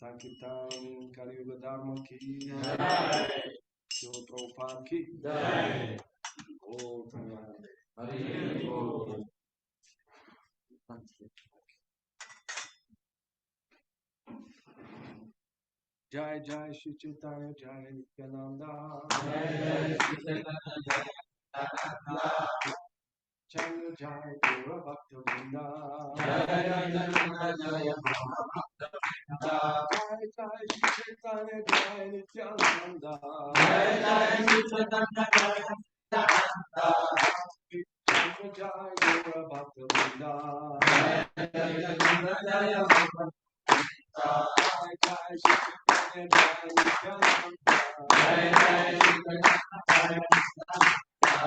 Sankirtan Kali Dharma ki Jai. Srila Prabhupada ki Jai. Oh, Hari Bol. Jai Jai Shri Chaitanya Jai Nityananda. Jai Jai Shri Chaitanya Jai Nityananda. Jai Jai Gaura Bhakta Vrinda. Jai Jai Nityananda Jai Jai Jai Shri Chaitanya Jai Nityananda. Jai Jai Shri Chaitanya Jai Nityananda. Jai Jai Gaura Bhakta Vrinda. Jai Jai Nityananda Jai Jai Jai Shri Chaitanya Jai Nityananda. Jai Jai Shri Chaitanya Jai Nityananda.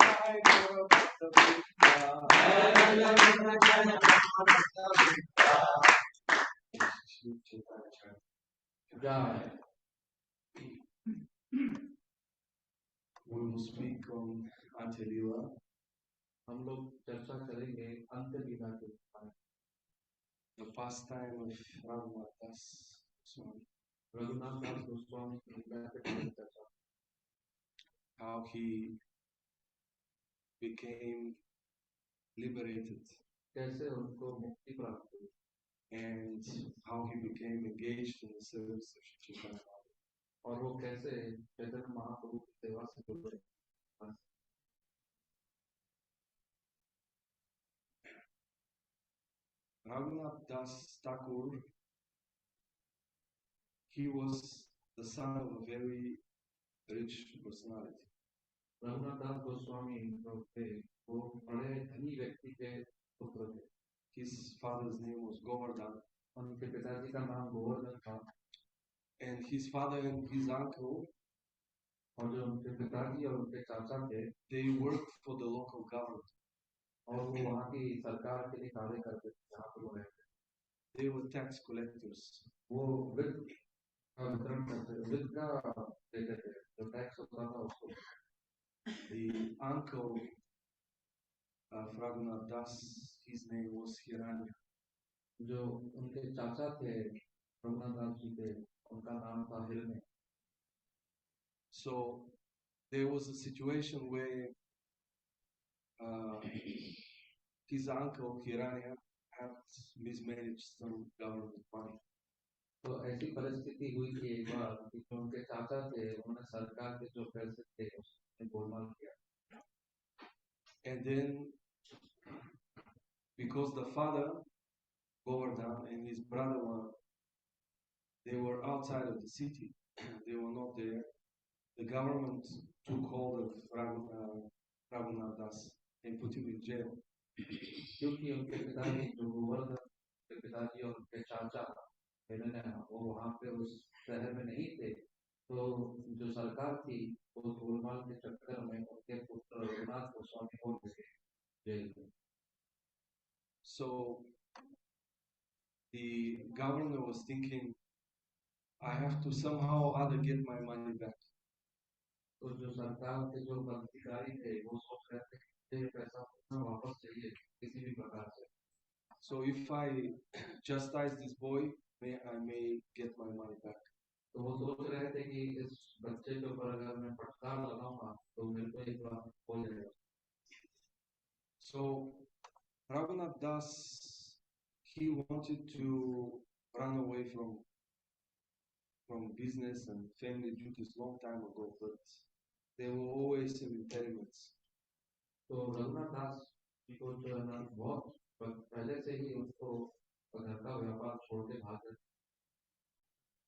Jai Gaura Bhakta Vrinda. Jai Jai Nityananda Jai Bhakta Vrinda. Shri Chaitanya Jai. We will speak on Antya-lila. हम लोग चर्चा करेंगे अंत्य लीला के बारे में। The pastime of Raghunath Das Goswami. Raghunath दास गोस्वामी की लीला के बारे में चर्चा। How he became liberated. कैसे उनको मुक्ति प्राप्त हुई। And how he became engaged in the service of Shri Chaitanya. और वो कैसे चैतन्य महाप्रभु की सेवा से जुड़े। Raghunath Das Thakur, he was the son of a very rich personality. Raghunath दास गोस्वामी जो थे वो बड़े धनी व्यक्ति के पुत्र थे। His father's name was Govardhan, उनके पिताजी का नाम गोवर्धन था and his father and his uncle, और जो उनके पिताजी और उनके चाचा थे they worked for the local government. और वो वहाँ की सरकार के लिए कार्य करते थे जहाँ पे वो रहते They were tax collectors. थे। वो वित्त का वितरण करते थे, वित्त का देते थे, जो टैक्स होता था उसको। The uncle of Raghunath Das, his name was Hiranya. जो उनके चाचा थे रघुनाथ दास जी थे उनका नाम था हिरण्य। So there was a situation where his uncle Hiranya had mismanaged some government money. तो ऐसी परिस्थिति हुई थी एक बार कि जो उनके चाचा थे उन्होंने सरकार के जो पैसे थे उसमें गोलमाल किया। And then, because the father, Govardhan, and his brother they were outside of the city, they were not there. The government took hold of Raghunath Das and put him in jail. क्योंकि उनके पिताजी जो गोवर्धन के पिताजी और उनके चाचा हिरण्य वो वहाँ पे उस शहर में नहीं थे, तो जो सरकार थी वो गोलमाल के चक्कर में उनके पुत्र रघुनाथ गोस्वामी को भेजे जेल में। So the governor was thinking, I have to somehow or other get my money back. तो जो सरकार के जो अधिकारी थे वो सोच रहे थे कि ये पैसा वापस चाहिए किसी भी प्रकार से। So if I chastise this boy, I may get my money back. तो वो सोच रहे थे कि इस बच्चे के ऊपर अगर मैं फटकार लगाऊंगा तो मेरे को एक बार हो जाएगा। So Raghunath Das, he wanted to run away from business and family duties long time ago, but there were always some impediments. तो रघुनाथ दास जी को जो है ना बहुत पहले से ही उसको घर का व्यापार छोड़ के भाग गए,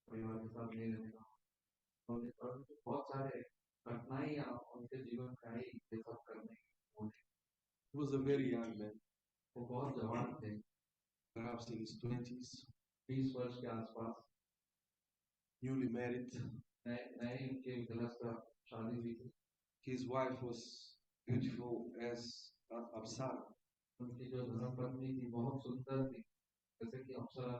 परिवार के साथ नहीं रहने का, और बहुत सारे कठिनाइयां उनके जीवन में आई ये सब करने की। He was a very young man, वो बहुत जवान थे, perhaps in his 20s, 20 वर्ष के आसपास, newly married. नए उनके गृहस्थ शादी हुई थी। His wife was beautiful as Apsara. उनकी जो धर्मपत्नी थी बहुत सुंदर थी, जैसे कि अप्सरा।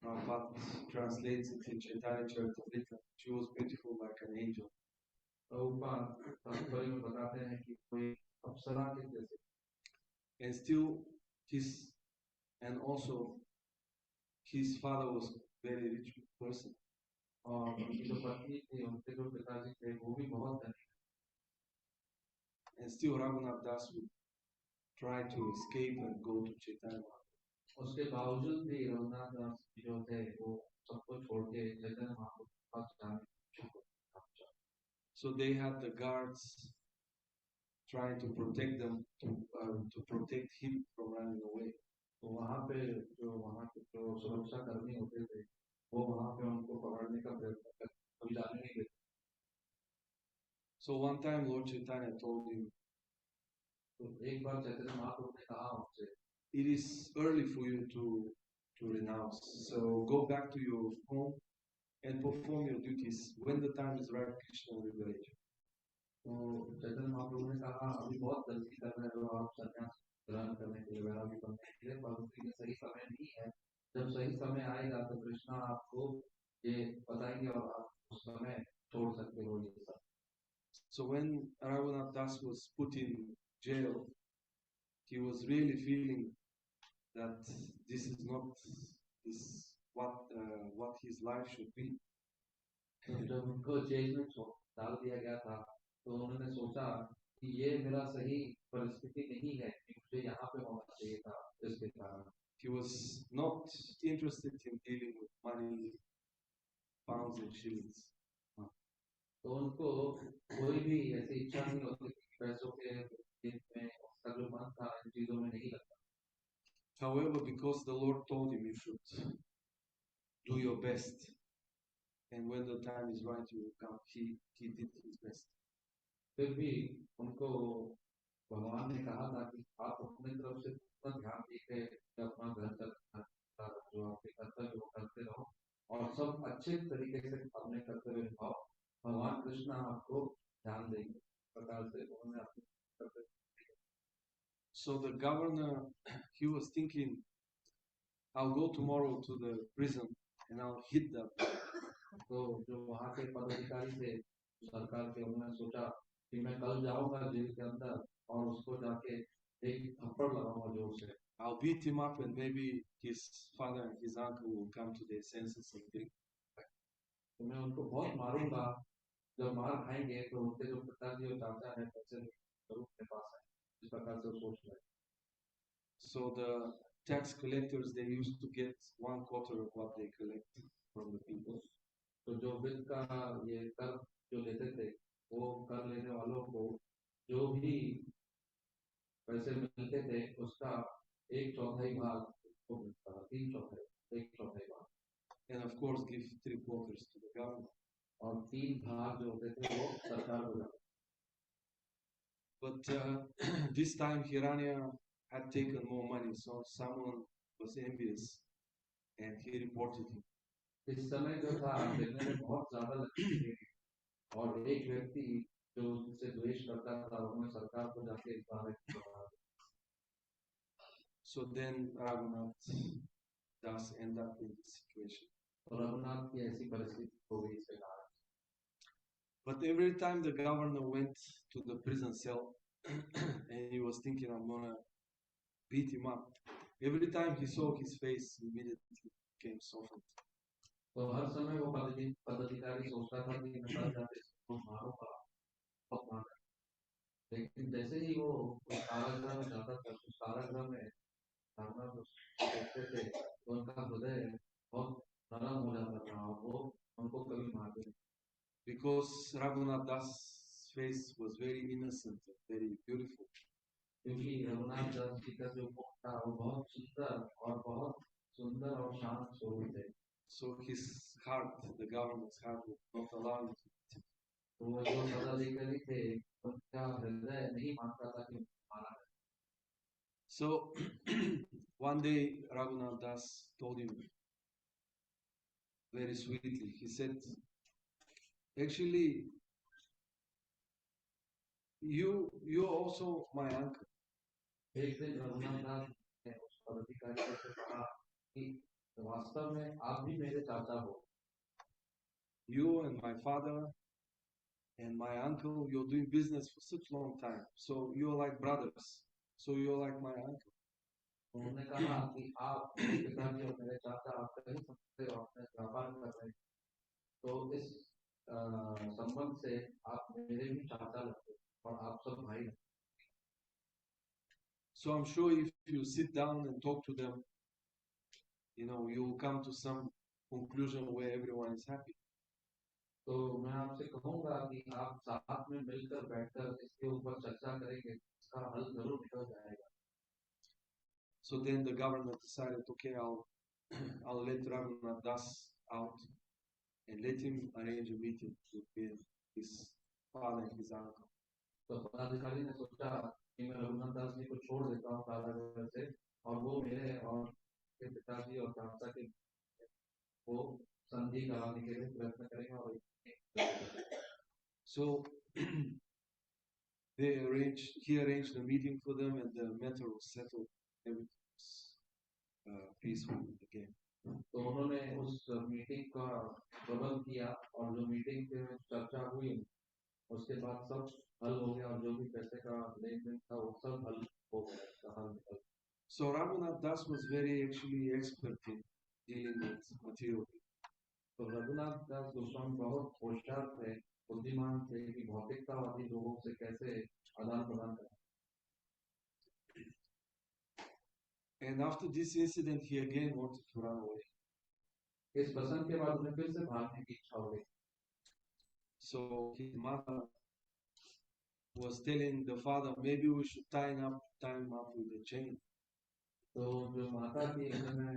Prabhupada translates it in Chaitanya Charitamrita. She was beautiful like an angel. Prabhupada तात्पर्य में बताते हैं कि कोई अप्सरा के जैसे। And still, also his father was very rich person. और उनकी जो पत्नी थी उनके जो पिताजी थे वो भी बहुत धनी। And still Raghunath Das would try to escape and go to Chaitanya. उसके बावजूद भी रघुनाथ दास जो थे वो सबको छोड़ के चैतन्य महाप्रभु के पास जाने। So they had the guards trying to protect them, to protect him from running away. तो वहाँ पे जो सुरक्षा कर्मी होते थे वो वहाँ पे उनको पकड़ने का प्रयत्न करते, कभी जाने नहीं देते। So one time Lord Chaitanya told him, तो एक बार चैतन्य महाप्रभु ने कहा उनसे, it is early for you to renounce. So go back to your home and perform your duties. When the time is right, Krishna will liberate you. तो चैतन्य महाप्रभु ने कहा अभी बहुत जल्दी कर रहे हो आप संन्यास ग्रहण करने के लिए, वैरागी बनने के लिए, परंतु ये सही समय नहीं है। जब सही समय आएगा तो कृष्णा आपको ये बताएंगे और आप उस समय छोड़ सकते हो ये सब। So when Raghunath Das was put in jail, he was really feeling that this is not what his life should be. तो जब उनको जेल में डाल दिया गया था तो उन्होंने सोचा कि ये मेरा सही परिस्थिति नहीं है कि मुझे यहाँ पे होना चाहिए था। इसके कारण he was not interested in dealing with money, pounds and shillings. तो उनको कोई भी ऐसी इच्छा नहीं होती पैसों के में, उसका जो मन था इन चीजों में नहीं लगता। However, because the Lord told him you should do your best, and when the time is right, you will come. He did his best. फिर भी उनको भगवान ने कहा था कि आप अपनी तरफ से पूरा ध्यान देके अपना घर चलना जो आपके कर्तव्य वो करते रहो और सब अच्छे तरीके से अपने कर्तव्य निभाओ, भगवान कृष्ण आपको ध्यान देंगे। प्रकार से उन्होंने अपने कर्तव्य। So the governor, he was thinking, I'll go tomorrow to the prison and I'll hit them. तो जो वहाँ के पदाधिकारी थे सरकार के, उन्होंने सोचा कि मैं कल जाऊंगा जेल के अंदर और उसको जाके एक थप्पड़ लगाऊंगा जोर से। I'll beat him up and maybe his father and his uncle will come to their senses and think. तो मैं उनको बहुत मारूंगा, जब मार खाएंगे तो उनके जो पिताजी और चाचा है पैसे जरूर मेरे पास है, इस प्रकार से सोच रहे। So the tax collectors, they used to get 1/4 of what they collect from the people. तो जो वित्त का ये कर जो लेते थे, वो कर लेने वालों को जो भी पैसे मिलते थे उसका 1/4 भाग उसको मिलता था, 3/4, 1/4 भाग, And of course give 3/4 to the government. और 3 भाग जो होते थे वो सरकार को जाते। But this time Hiranya had taken more money, so someone was envious and he reported him. इस समय जो था देखने में बहुत ज्यादा लगती थी और एक व्यक्ति जो उससे द्वेष करता था उन्होंने सरकार को जाके इस बारे में बताया। So then Raghunath Das ended up in this situation. और रघुनाथ की ऐसी परिस्थिति हो गई इसके कारण। But every time the governor went to the prison cell and he was thinking, I'm gonna beat him up, every time he saw his face, he immediately became softened. तो हर समय वो पदाधिकारी सोचता था कि मैं कल जाके इसको मारूंगा, बहुत मारूंगा। लेकिन जैसे ही वो कारागृह में जाता था, उस कारागृह में देखते थे तो उनका हृदय बहुत नरम हो जाता था और वो उनको कभी मारते नहीं। Because Raghunath Das' face was very innocent and very beautiful. क्योंकि रघुनाथ दास जी का जो मुख था वो बहुत सुंदर और शांत स्वरूप थे। So his heart, the government's heart, would not allow him to beat him. तो वो जो पदाधिकारी थे उनका हृदय नहीं मानता था कि मारा जाए। So one day Raghunath Das told him very sweetly, he said, actually, you're also my uncle. एक दिन रघुनाथ दास ने उस पदाधिकारी से कहा कि वास्तव में आप भी मेरे चाचा हो। You and my father and my uncle, you're doing business for such a long time. So you're like brothers. So you're like my uncle. उन्होंने कहा कि आप मेरे पिताजी और मेरे चाचा, आप कहीं सकते हो, अपने व्यापार कर रहे हैं, तो इस संबंध से आप मेरे भी चाचा लगते और आप सब भाई लगते। So I'm sure if you sit down and talk to them, you know, you will come to some conclusion where everyone is happy. तो मैं आपसे कहूंगा कि आप साथ में मिलकर बैठकर इसके ऊपर चर्चा करेंगे, इसका हल जरूर निकल जाएगा। So then the governor decided, okay, I'll let Raghunath Das out and let him arrange a meeting with his father and his uncle. तो पदाधिकारी ने सोचा कि मैं रघुनाथ दास जी को छोड़ देता हूँ कारागृह से और वो मेरे और के पिताजी और चाचा के वो संधि कराने के लिए प्रयत्न करेंगे और So he arranged a meeting for them and the matter was settled. Everything was peaceful again. तो उन्होंने उस मीटिंग का प्रबंध किया और जो मीटिंग पे चर्चा हुई उसके बाद सब हल हो गया और जो भी पैसे का लेन देन था वो सब हल हो गया। So Raghunath Das was very actually expert in dealing with material. तो रघुनाथ दास गोस्वामी बहुत होशियार थे, बुद्धिमान थे कि भौतिकतावादी लोगों से कैसे आदान प्रदान करें। And after this incident, he again wanted to run away. इस प्रसंग के बाद उन्हें फिर से भागने की इच्छा हो गई। So his mother was telling the father, maybe we should tie him up with a chain. तो जो माता थी उन्होंने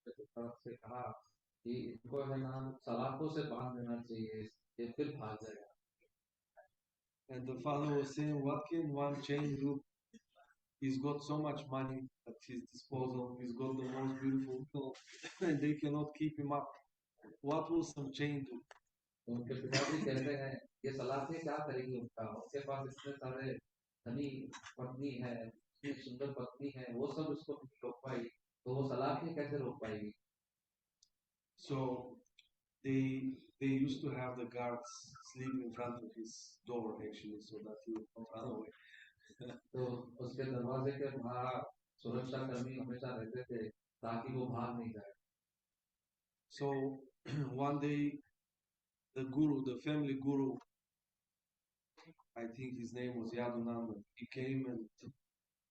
से कहा कि इनको है ना सलाखों से बांध देना चाहिए, ये फिर भाग जाएगा। And the father was saying, what can one chain do? He's got so much money at his disposal. He's got the most beautiful girl, and they cannot keep him up. What will some chain do? उनके पिताजी कहते हैं ये सलाखें क्या करेगी उनका, उसके पास इतने सारे धनी पत्नी है, इतनी सुंदर पत्नी है, वो सब उसको नहीं रोक पाई, तो वो सलाखें कैसे रोक पाएगी? So they used to have the guards sleep in front of his door actually, so that he would not run away. तो उसके दरवाजे के बाहर सुरक्षा कर्मी हमेशा रहते थे ताकि वो भाग नहीं जाए. So one day the guru, the family guru, I think his name was Yadunanda, he came and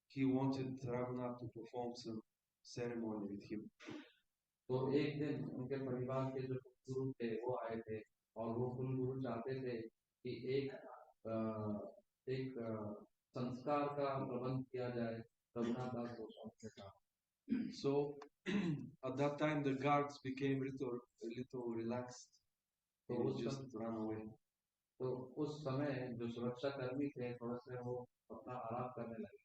he wanted Raghunath to perform some ceremony with him. तो एक दिन उनके परिवार के जो गुरु थे वो आए थे और वो कुल गुरु चाहते थे कि एक संस्कार का प्रबंध किया जाए रघुनाथ दास गोस्वामी के साथ. So at that time the guards became a little relaxed. They would just run away. तो उस समय जो सुरक्षा कर्मी थे थोड़ा से वो अपना आराम करने लगे.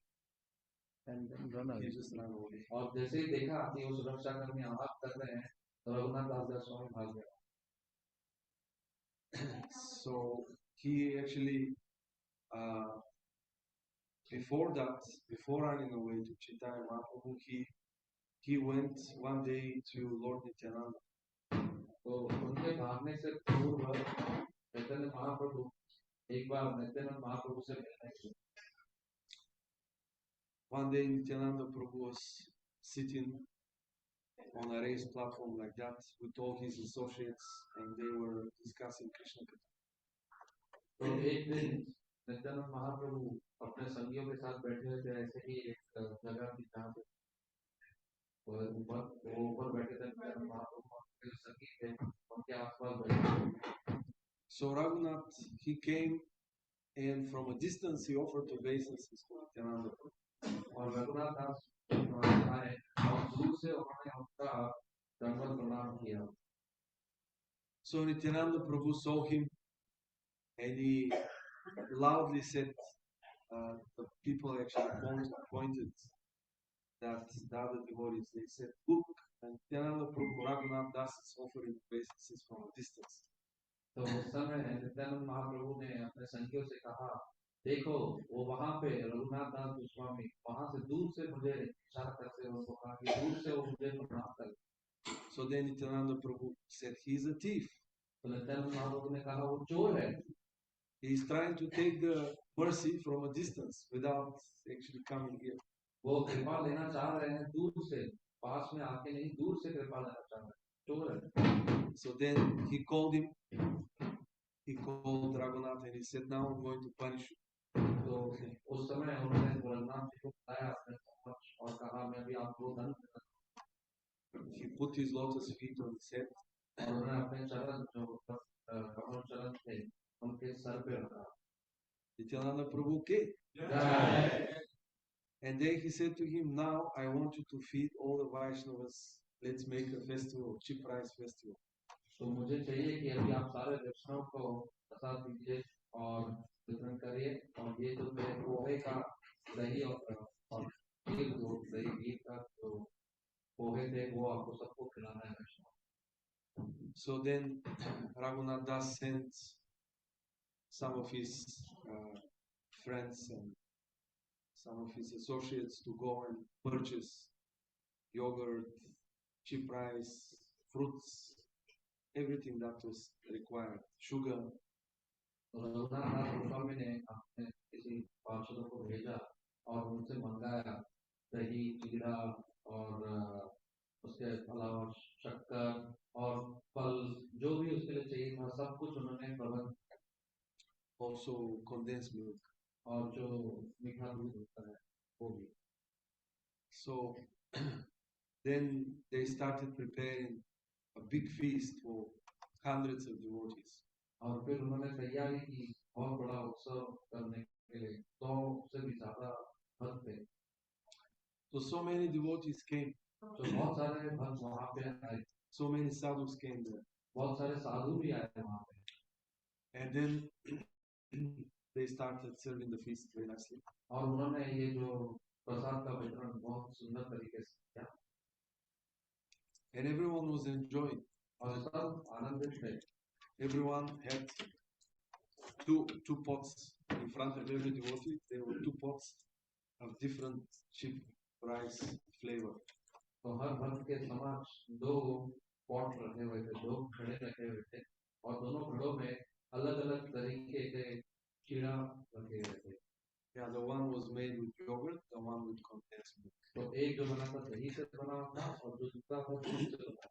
And then run away. He just ran away. और जैसे ही देखा कि वो सुरक्षा कर्मी आराम कर रहे हैं तो रघुनाथ दास गोस्वामी भाग गया. So he actually before running away to Chaitanya Mahaprabhu, he went one day to Lord Nityananda. तो उनके भागने से पूर्व चैतन्य महाप्रभु एक बार नित्यानंद महाप्रभु से मिलने गए. One day Nityananda Prabhu was sitting on a raised platform like that with all his associates, and they were discussing Krishna Katha. तो एक दिन नित्यानंद महाप्रभु अपने संगियों के साथ बैठे हुए थे ऐसे ही एक जगह थी जहाँ पे ऊपर बैठे थे नित्यानंद महाप्रभु के संगी थे उनके आसपास बैठे. So Raghunath, he came and from a distance he offered obeisances to Nityananda Prabhu. और रघुनाथ दास आए और दूर से उन्होंने उनका दंडवत प्रणाम किया. So Nityananda Prabhu saw him and he loudly said, the people actually pointed that the other devotees, they said, look, and Nityananda Prabhu Raghunath Das is offering obeisances from a distance. तो उस समय नित्यानंद महाप्रभु ने अपने संगियों से कहा, देखो वो वहां पे रघुनाथ दास गोस्वामी वहां से दूर से मुझे इशारा करते हैं, उनको कहा कि दूर से वो मुझे प्रणाम कर. So then Nityananda Prabhu said, he is a thief. तो नित्यानंद महाप्रभु ने कहा वो चोर है. He is trying to take the mercy from a distance without actually coming here. वो कृपा लेना चाह रहे हैं दूर से, पास में आके नहीं, दूर से कृपा लेना चाह रहे हैं, चोर है. So then he called him. He called Raghunath and he said, now I'm going to punish you. तो उस समय उन्होंने रघुनाथ जी को बुलाया अपने समक्ष और कहा मैं भी आपको दंड दूंगा. He put his lotus feet on his head. और उन्होंने अपने चरण जो कमल चरण थे उनके सर पे रखा. Nityananda Prabhu came. And then he said to him, now I want you to feed all the Vaishnavas. Let's make a festival, cheap rice festival. तो मुझे चाहिए कि अभी आप सारे वैष्णव को प्रसाद दीजिए और वितरण करिए और ये जो मेरे पोहे का दही और दही घी का जो पोहे थे वो आपको सबको खिलाना है वैष्णव. So then Raghunath Das sent some of his friends and some of his associates to go and purchase yogurt, cheap rice, fruits, everything that was required, sugar. Raghunath दास गोस्वामी ने अपने किसी पार्षदों को भेजा और उनसे मंगाया दही, जीरा और उसके अलावा शक्कर और फल जो भी उसके लिए चाहिए था सब कुछ उन्होंने प्रबंध किया. Also condensed milk. और जो मीठा दूध होता है वो भी. So then they started preparing a big feast for hundreds of devotees. और फिर उन्होंने तैयारी की बहुत बड़ा उत्सव करने के लिए 100 से भी ज्यादा भक्त थे. So many devotees came. तो बहुत सारे भक्त वहां पे आए. So many sadhus came there. बहुत सारे साधु भी आए वहां पे. And then they started serving the feast very nicely. और उन्होंने ये जो प्रसाद का वितरण बहुत सुंदर तरीके से किया And everyone was enjoying. और सब आनंदित थे. Everyone had two pots in front of every devotee. There were 2 pots of different cheap rice flavor. तो हर भक्त के समक्ष 2 पॉट रखे हुए थे, 2 घड़े रखे हुए थे और दोनों घड़ों में अलग-अलग तरीके के कीड़ा रखे हुए थे. Yeah, the one was made with yogurt, the one with condensed milk. तो एक जो बना था दही से बना था और दूसरा था दूध से बना.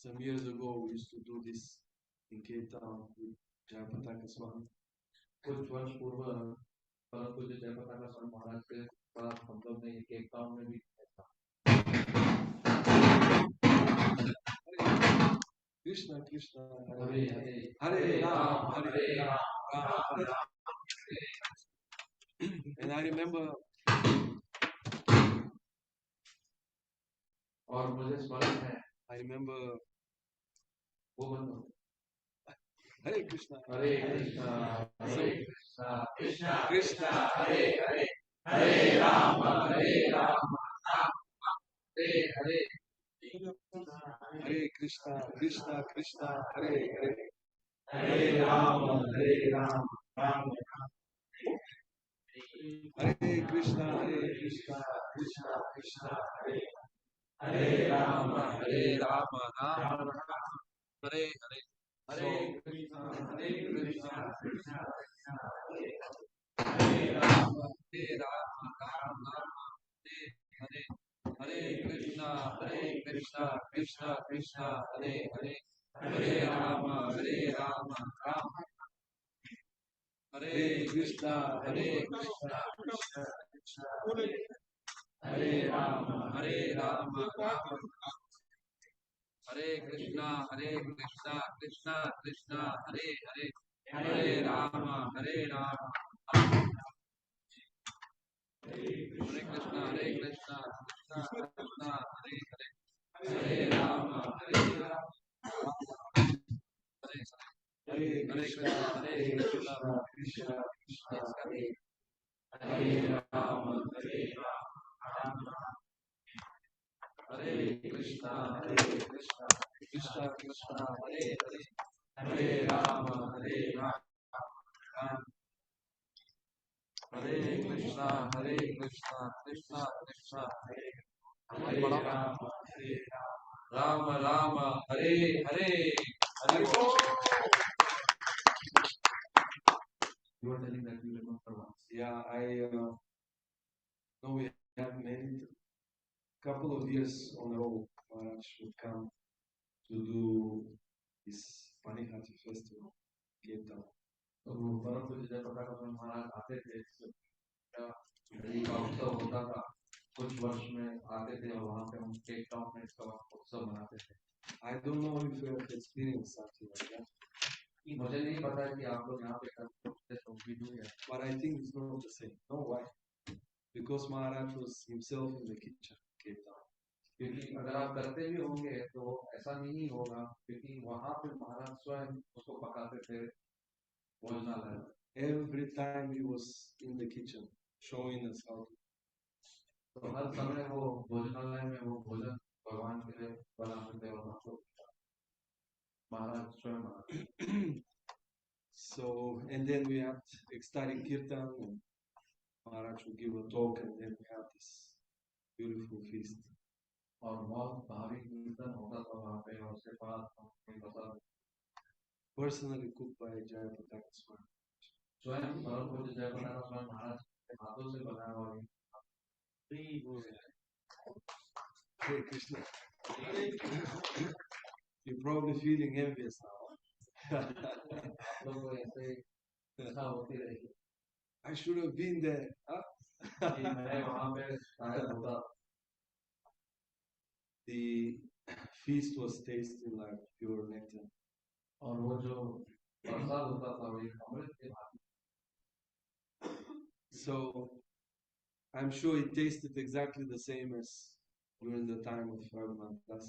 Some years ago, we used to do this in Cape Town with Jayapataka Swami. कुछ वर्ष पूर्व परम पूज्य जयपताका स्वामी महाराज के साथ हम लोग ने केप टाउन में भी किया था. Krishna, Krishna, Hare Hare Hare Ram, Hare Ram, Ram Ram. And I remember और मुझे स्मरण है वो बंद. Hare Krishna, Hare Krishna Krishna Krishna, Hare Hare Hare Ram Hare Hare Hare Krishna, Krishna Krishna, Hare Hare. Hare Ram Ram Ram. Hare Krishna, Krishna Krishna, Hare Hare Ram Ram Ram. Hare Hare. Hare Krishna Krishna Hare Ram, Ram Ram, Hare Hare. Hare Krishna, Krishna Krishna, Hare Hare. Hare Rama, Ram. Hare Krishna, Krishna Krishna, Hare Rama, Ram. Hare Krishna, Krishna Krishna, Hare Hare. Hare Rama, Ram. Hare Krishna, Krishna Krishna, Hare Hare. Hare Rama, Ram. Hare Krishna, Krishna Krishna, Hare Hare Rama, Ram. Hare Krishna, Krishna Krishna, Hare Hare. Hare Rama, Ram. Hare Krishna, Krishna Krishna, Hare Rama, Rama, Hare Hare. Hare Bol. You were telling that you remember once. Yeah, I know we have many couple of years on a row. Maharaj would come to do this Panihati festival, Cape Town. तो परम पूज्य जयप्रकाश स्वामी महाराज आते थे. दही का उत्सव होता था. कुछ वर्ष में आते थे और वहाँ पे हम केप टाउन में इसका उत्सव मनाते थे. I don't know if you have experienced something like that. मुझे नहीं पता है कि आप लोग यहाँ पे करते तो भी do है. But I think it's not the same. No, why? Because Maharaj was himself in the kitchen, Cape Town. क्योंकि अगर आप करते भी होंगे तो ऐसा नहीं होगा क्योंकि वहाँ पे महाराज स्वयं उसको पकाते थे. भोजनालय. Every time he was in the kitchen, showing us how to. तो हर समय वो भोजनालय में वो भोजन भगवान के लिए बनाते थे और हमको महाराज स्वयं बनाते. So, and then we had ecstatic kirtan, and Maharaj would give a talk, and then we had this beautiful feast. और बहुत भारी कीर्तन होता था वहाँ पे और उसके बाद हम प्रसाद Personally cooked by Jayapataka Swami. स्वयं परम पूज्य जयप्रकाश स्वामी महाराज के हाथों से बनाया हुआ है. Hare Krishna. You're probably feeling envious now. आप लोगों को ऐसे ऐसा होती रहेगी. I should have been there. Huh? कि मैं वहाँ पे शायद होता. The feast was tasting like pure nectar. और वो जो प्रसाद होता था वो एक अमृत के भांति. So I'm sure it tasted exactly the same as during the time of Raghunath Das.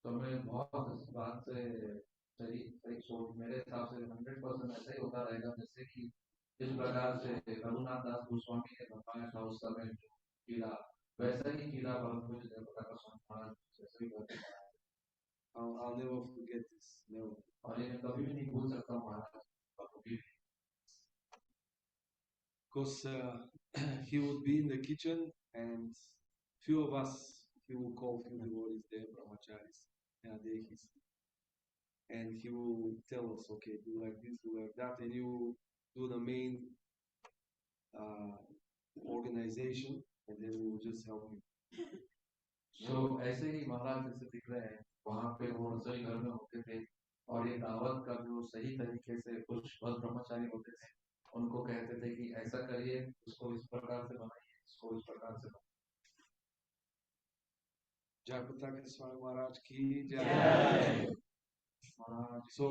तो मैं बहुत इस बात से सही सोच मेरे हिसाब से 100% ऐसा ही होता रहेगा जैसे कि इस प्रकार से रघुनाथ दास गोस्वामी ने बताया था उस समय जो कीड़ा, वैसा ही कीड़ा परम पूज्य जयप्रकाश गोस्वामी महाराज जैसे ही करते हैं। I'll never forget this. Never. और ये मैं कभी भी नहीं भूल सकता महाराज कभी भी। Because he would be in the kitchen and few of us, he will call few devotees there, brahmacharis, and adehis, and he will tell us, okay, do like this, do like that, and he will do the main organization, and then we will just help him. So ऐसे ही महाराज जैसे दिख रहे हैं वहाँ पे वो रसोई घर में होते थे और ये दावत का जो सही तरीके से कुछ भक्त ब्रह्मचारी होते थे उनको कहते थे कि ऐसा करिए, उसको इस प्रकार से बनाइए, इसको इस प्रकार से बनाइए। Jayapataka Swami Maharaj ki Jai. So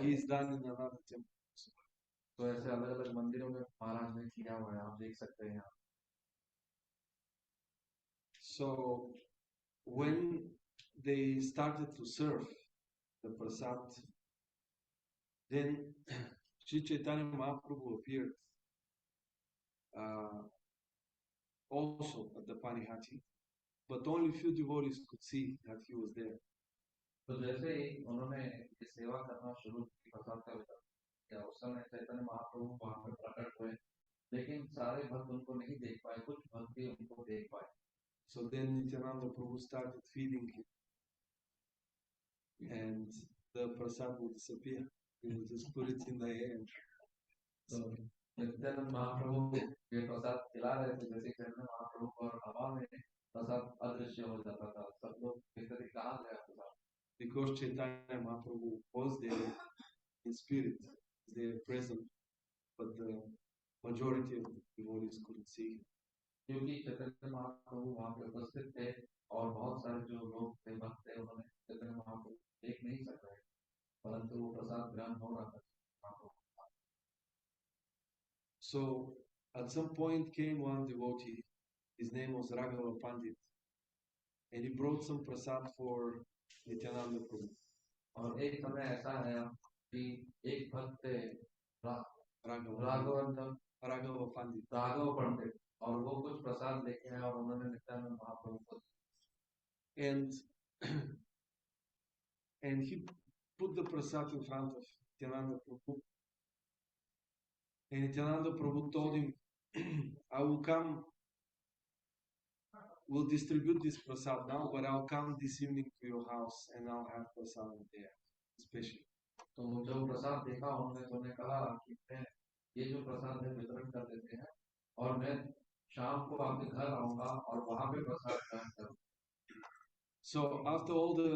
he's done in another temple. तो ऐसे अलग अलग मंदिरों में महाराज ने किया हुआ है, आप देख सकते हैं यहाँ। So when they started to serve the prasad, then Sri Chaitanya Mahaprabhu appeared also at the Panihati, but only few devotees could see that he was there. तो जैसे ही उन्होंने ये सेवा करना शुरू की, प्रसाद का वितरण किया, उस समय चैतन्य महाप्रभु वहाँ पे प्रकट हुए, लेकिन सारे भक्त उनको नहीं देख पाए, कुछ भक्त ही उनको देख पाए। So then Nityananda Prabhu started feeding him, and the prasad would disappear. He would just put it in the air. तो नित्यानंद महाप्रभु ये प्रसाद खिला रहे थे, जैसे चैतन्य महाप्रभु और हवा में प्रसाद अदृश्य हो जाता था, सब लोग कहते थे कहाँ गया प्रसाद। Because Chaitanya Mahaprabhu was there in spirit, they were present, but the majority of the devotees couldn't see him. क्योंकि चैतन्य महाप्रभु वहाँ पे उपस्थित थे और बहुत सारे जो लोग थे भक्त थे उन्होंने चैतन्य महाप्रभु देख नहीं सक रहे, परंतु वो प्रसाद ग्रहण हो रहा था। So at some point came one devotee, his name was Raghava Pandit, and he brought some prasad for Nityananda Prabhu. और एक समय ऐसा है कि एक भक्त थे Raghava Pandit, राघव पंडित, और वो कुछ प्रसाद लेके आए और उन्होंने नित्यानंद महाप्रभु को, and he put the prasad in front of Nityananda Prabhu. And Nityananda Prabhu told him, I will come, we'll distribute this prasad now, but I'll come this evening to your house and I'll have prasad there, especially. तो जो प्रसाद देखा उन्होंने कहा कि मैं ये जो प्रसाद है वितरण कर देते हैं और मैं शाम को आपके घर आऊंगा और वहां पे प्रसाद ग्रहण करूंगा। So after all the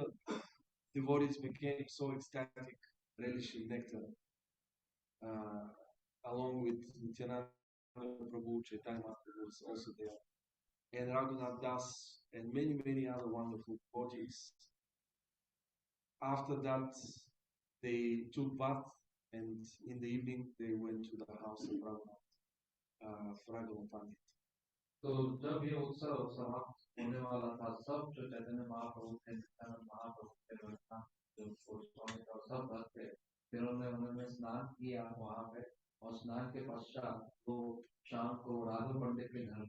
devotees became so ecstatic, relishing nectar, along with Nityananda Prabhu, Chaitanya Mahaprabhu was also there, and Raghunath Das, and many, many other wonderful devotees. After that, they took bath, and in the evening they went to the house of Raghava Pandit. तो जब ये उत्सव समाप्त होने वाला था, सब जो चैतन्य महाप्रभु थे, नित्यानंद महाप्रभु थे, जो गोस्वामी और सब भक्त थे, फिर उन्होंने स्नान किया वहां पे, और स्नान के पश्चात वो शाम को राघव पंडित के घर।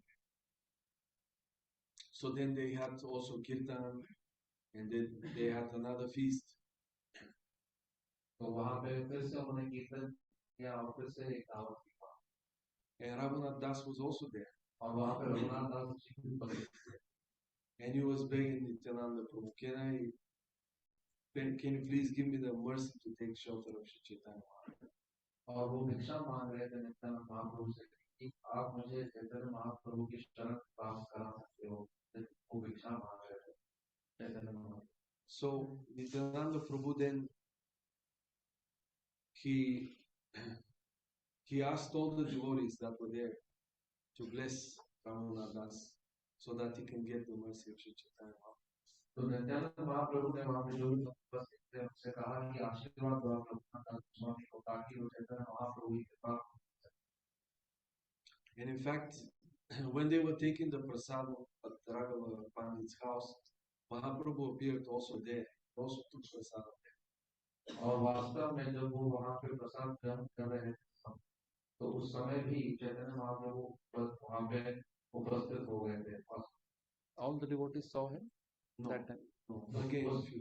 So then they had also kirtan, and then they had another feast. तो वहां पे फिर से उन्होंने कीर्तन किया और फिर से एक दावत की। And Raghunath Das was also there. और वहां पे रघुनाथ दास जी भी उपस्थित थे। And he was begging Nityananda Prabhu, can you please give me the mercy to take shelter of Shri Chaitanya Mahaprabhu? और वो भिक्षा मांग रहे थे नित्यानंद महाप्रभु से कि आप मुझे चैतन्य महाप्रभु की शरण प्राप्त करा सकते हो, वो भिक्षा मांग रहे थे Chaitanya Mahaprabhu. So Nityananda Prabhu then he asked all the devotees that were there to bless Raghunath Das so that he can get the mercy of Shri Chaitanya Mahaprabhu. तो नित्यानंद महाप्रभु ने वहां पे जो भी उपस्थित थे उनसे कहा कि आशीर्वाद दो रघुनाथ दास स्वामी को ताकि वो चैतन्य महाप्रभु की कृपा। And in fact, when they were taking the prasad at Raghava Pandit's house, Mahaprabhu appeared also there, also took prasad there. और वास्तव में जब वो वहां पे प्रसाद ग्रहण कर रहे थे, तो उस समय भी चैतन्य महाप्रभु वहाँ पे उपस्थित हो गए थे और All the devotees saw him No. that time. No. Again, उस few.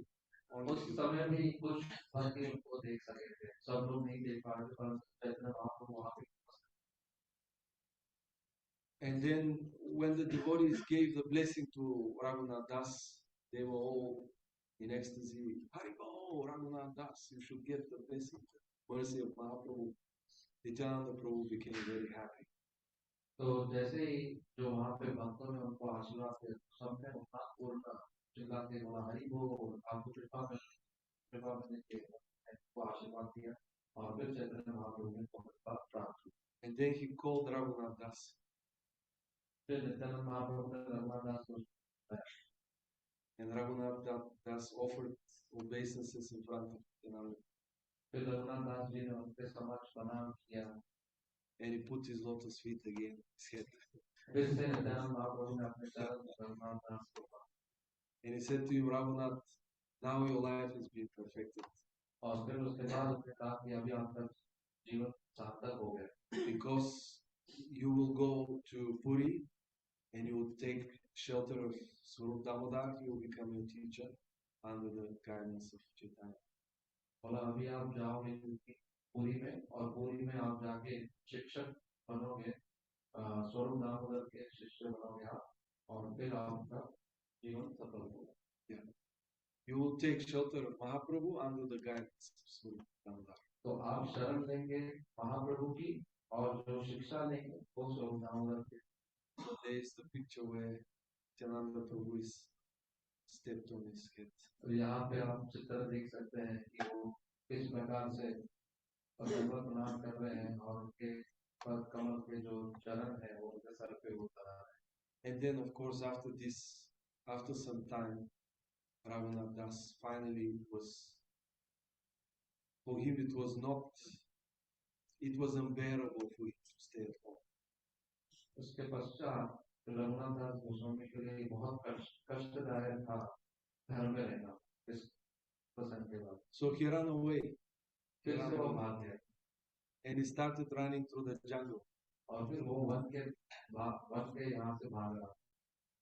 Only उस few. समय भी कुछ भक्त ही उनको देख सके थे, सब लोग नहीं देख पा रहे थे, पर चैतन्य महाप्रभु वहाँ पे And then when the devotees gave the blessing to Raghunath Das, they were all in ecstasy. Haribo, Raghunath Das, you should get the blessing, the mercy of Mahaprabhu. Nityananda Prabhu became very happy. तो जैसे ही जो वहाँ पे भक्तों ने उनको आशीर्वाद दिया, सबने उतना पूर्ण चिल्लाते बोला हरि बोल, आपको कृपा मिलने के को आशीर्वाद दिया और फिर चैतन्य महाप्रभु ने बहुत प्राप्त की। And then he called Raghunath Das. फिर नित्यानंद महाप्रभु ने रघुनाथ दास को And Raghunath Das offered obeisances in front of Nityananda. फिर रघुनाथ दास जी ने उनके समक्ष प्रणाम किया And he put his lotus feet again in his head. फिर से नित्यानंद महाप्रभु ने अपने चरण रघुनाथ दास को And he said to him, Raghunath, now your life has been perfected. और फिर उसके बाद उसने कहा कि अभी आपका जीवन सार्थक हो गया, because you will go to Puri and you will take shelter of Swarup Damodar, he will become your teacher under the guidance of Chaitanya. बोला अभी आप जाओगे पुरी में और पुरी में आप जाके शिक्षक बनोगे, स्वरूप दामोदर के शिष्य बनोगे आप और फिर आपका जीवन सफल होगा. Yeah. You will take shelter of Mahaprabhu under the guidance of Swarup Damodar. तो आप शरण लेंगे महाप्रभु की और जो शिक्षा लेंगे वो स्वरूप दामोदर के. So there is the picture where Nityananda Prabhu is stepped on his head. तो यहाँ पे आप चित्र देख सकते हैं कि वो किस प्रकार से प्रणाम कर रहे हैं और उनके पद कमल के जो चरण है वो उनके सर पे उतर रहा है. And then of course after this, after some time, Raghunath Das finally for him it was unbearable for him to stay at home. उसके पश्चात रघुनाथ दास गोस्वामी के लिए बहुत कष्टदायक था घर में रहना इस प्रसंग के बाद. So he ran away. फिर से वो भाग गया And he started running through the jungle. और फिर वो वन के यहाँ से भाग रहा.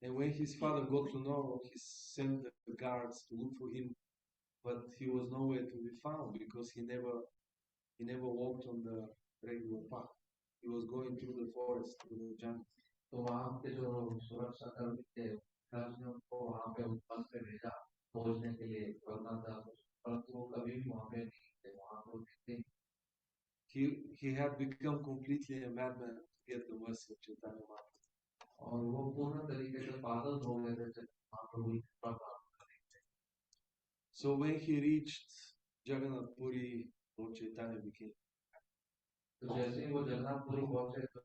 And when his father got to know, he sent the guards to look for him, but he was nowhere to be found because he never walked on the regular path. He was going through the forest, through the jungle. तो वहाँ के जो सुरक्षा कर्मी थे ने उनको वहाँ पे वन पे भेजा खोजने के लिए रघुनाथ दास, परंतु वो कभी भी वहाँ पे नहीं थे, वहाँ पे दिखते. He had become completely a madman to get the mercy of Chaitanya Mahaprabhu. और वो पूर्ण तरीके से पागल हो गए थे महाप्रभु की कृपा प्राप्त करने के लिए. So when he reached Jagannath Puri, Lord Chaitanya became. तो जैसे ही वो जगन्नाथपुरी पहुंचे तो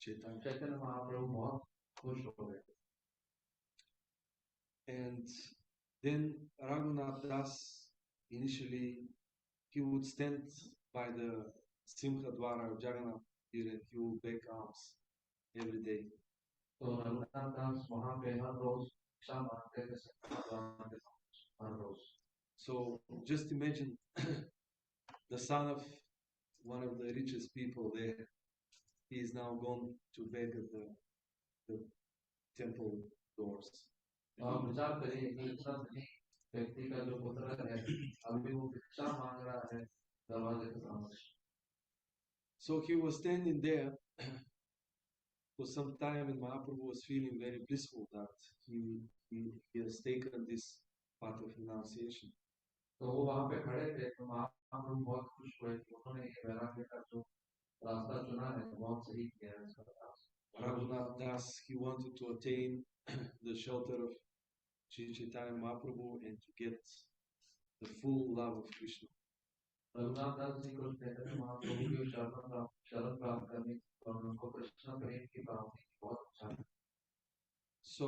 चैतन्य महाप्रभु बहुत खुश हो गए. And then Raghunath Das, initially, he would stand by the Simcha Dwara of Jagannath and he would beg alms every day. तो रघुनाथ दास वहाँ पे हर रोज भिक्षा मांगते थे हर रोज. So just imagine the son of one of the richest people there, he is now gone to beg at the temple doors. आप विचार करिए कि इतना धनी व्यक्ति का जो पुत्र है अभी वो भिक्षा मांग रहा है दरवाजे के सामने. So he was standing there for some time, and Mahaprabhu was feeling very blissful that he has taken this path of renunciation. तो वो वहाँ पे खड़े थे तो महाप्रभु बहुत खुश हुए कि उन्होंने ये वैराग्य का जो रास्ता चुना है बहुत सही किया है. इसका Raghunath Das, he wanted to attain the shelter of Sri Chaitanya Mahaprabhu and to get the full love of Krishna. Raghunath Das ji को चैतन्य महाप्रभु की शरण प्राप्त करने और उनको कृष्ण प्रेम की प्राप्ति की बहुत इच्छा है. So,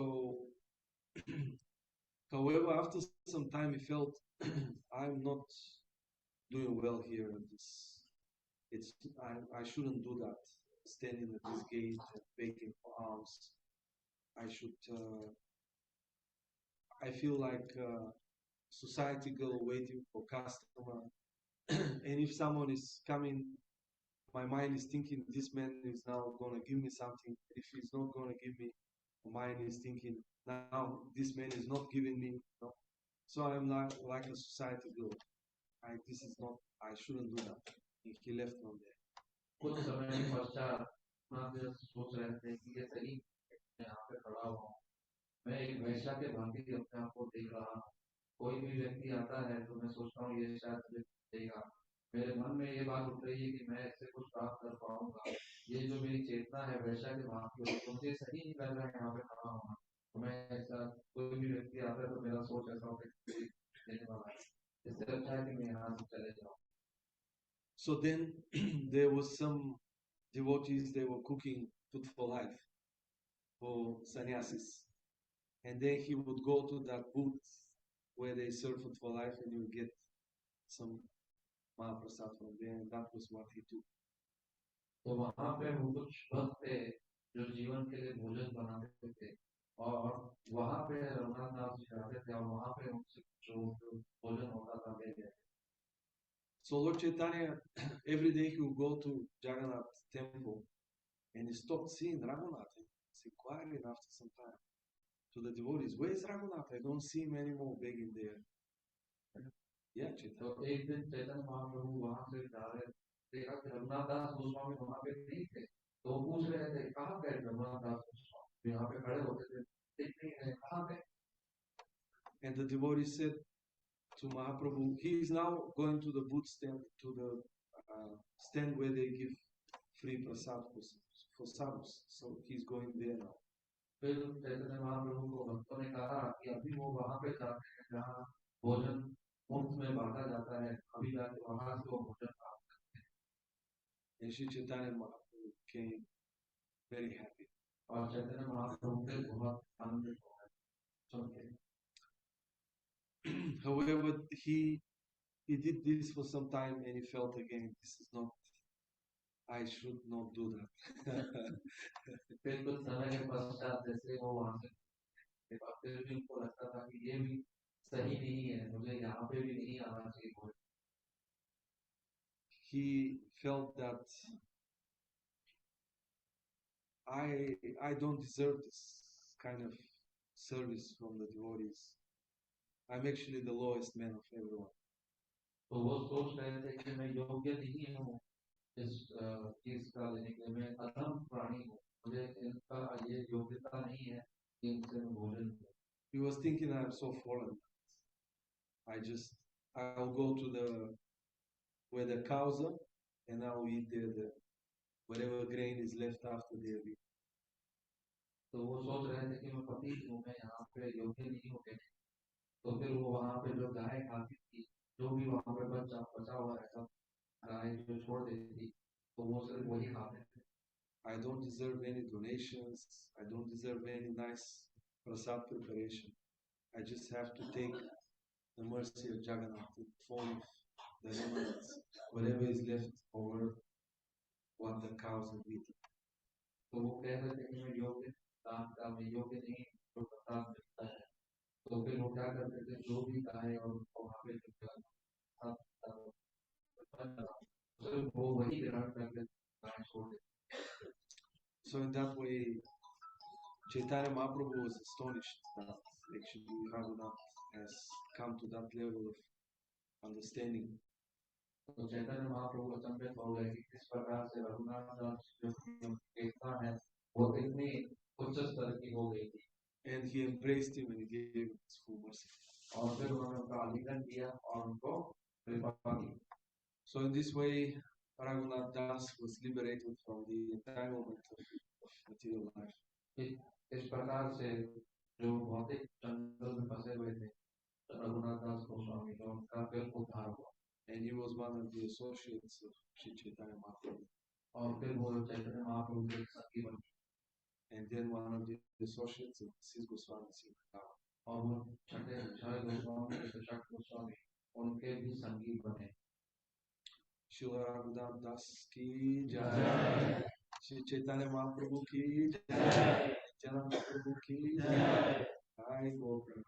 however, after some time, he felt I'm not doing well here. I shouldn't do that. Standing at this gate and begging for alms. I feel like society girl waiting for customer. And if someone is coming my mind is thinking this man is now going to give me something. If he's not going to give me, my mind is thinking now this man is not giving me. No. So I'm not like a society girl. This is not, I shouldn't do that. He left from there. कुछ समय के पश्चात मैं सोच रहे थे कि ये सही मैं यहाँ पे खड़ा हुआ हूँ, मैं एक वैश्या के भांति अपने आप को देख रहा हूँ। कोई भी व्यक्ति आता है तो मैं सोचता हूँ ये शायद मुझे देगा। मेरे मन में ये बात उठ रही है कि मैं इससे कुछ प्राप्त कर पाऊंगा। ये जो मेरी चेतना है वैश्या के भांति है, तो मुझे सही नहीं लग रहा है यहाँ पे खड़ा होना। तो मैं ऐसा कोई भी व्यक्ति आता है तो मेरा सोच ऐसा होता है कि देने वाला है, इससे अच्छा है कि मैं यहाँ से चले जाऊँ। So then there was some devotees, they were cooking food for life for sannyasis. And then he would go to that booth where they serve food for life and you get some Mahaprasad from there, and that was what he did. तो वहाँ पे वो कुछ भक्त थे जो जीवन के लिए भोजन बनाते थे और वहाँ पे रघुनाथ दास जी जाते थे और वहाँ पे उनसे जो भोजन होता था ले गए। So Lord Chaitanya, every day he would go to Jagannath temple and he stopped seeing Raghunath. He's inquiring after some time to the devotees, where is Raghunath? I don't see him anymore begging there. Yeah, Chaitanya. तो एक दिन चैतन्य महाप्रभु वहाँ से जा रहे देखा कि रघुनाथ दास गोस्वामी वहाँ पे नहीं थे, तो वो पूछ रहे थे कहाँ गए रघुनाथ दास गोस्वामी, यहाँ पे खड़े होते थे, दिख नहीं रहे, कहाँ गए? And the devotee said to Mahaprabhu, he is now going to the booth stand, to the stand where they give free prasad for sadhus. So he's going there now. फिर चैतन्य महाप्रभु को भक्तों ने कहा कि अभी वो वहाँ पे जाते हैं जहाँ भोजन मुफ्त में बांटा जाता है, अभी जाके वहाँ से वो भोजन प्राप्त करते हैं। And Shri Chaitanya Mahaprabhu became very happy. और चैतन्य महाप्रभु के बहुत आनंदित हो गए सुन के। However, he did this for some time and he felt again, this is not, I should not do that. फिर कुछ समय के पश्चात जैसे वो वहाँ से फिर भी उनको लगता था कि ये भी सही नहीं है, मुझे यहाँ पे भी नहीं आना चाहिए। He felt that I don't deserve this kind of service from the devotees. I'm actually the lowest man of everyone. तो वो सोच रहे थे कि मैं योग्य नहीं हूँ इस चीज का लेने के लिए, मैं अधम प्राणी हूँ, मुझे इनका ये योग्यता नहीं है कि इनसे मैं भोजन करूं। He was thinking I'm so fallen. I'll go to where the cows are and I'll eat there whatever grain is left after they are eaten. तो वो सोच रहे थे कि मैं पति हूँ, मैं यहाँ पे योग्य नहीं हूँ, तो फिर वो वहाँ पे जो गाय खाती थी, जो भी वहाँ पे बचा हुआ रहता गाय जो छोड़ देती थी, तो वो सिर्फ वही खाते थे। I don't deserve any donations. I don't deserve any nice prasad preparation. I just have to take the mercy of Jagannath in the form of the remnants, whatever is left over what the cows have eaten. तो वो कह रहे थे कि मैं योग्य नहीं जो प्रसाद मिलता है, तो फिर वो क्या करते थे, जो भी गाय और वहाँ पे वो वही ग्रहण करके गाय छोड़ देते। So in that way, Chaitanya Mahaprabhu was astonished that actually Raghunath has come to that level of understanding. तो चैतन्य महाप्रभु अचंभित हो गए कि किस प्रकार से रघुनाथ दास जो चेतना है वो इतनी उच्च स्तर की हो गई थी। And he embraced him and he gave him his full mercy. और फिर उन्होंने उनका आलिंगन किया और उनको कृपा की। So in this way, Raghunath Das was liberated from the entanglement of material life. इस प्रकार से जो भौतिक जंगल में फंसे हुए थे रघुनाथ दास गोस्वामी का उनका फिर उद्धार हुआ। And he was one of the associates of Shri Chaitanya Mahaprabhu. और फिर वो चैतन्य महाप्रभु के साथी बन गए। And then one of the associates of Sis Goswami Singh Thakur. और वो छठे गोस्वामी शठ गोस्वामी उनके भी संगी बने। Srila Raghunath Das ki jai, Shri Chaitanya Mahaprabhu ki jai, Nityananda Prabhu ki jai, Hari Gopal.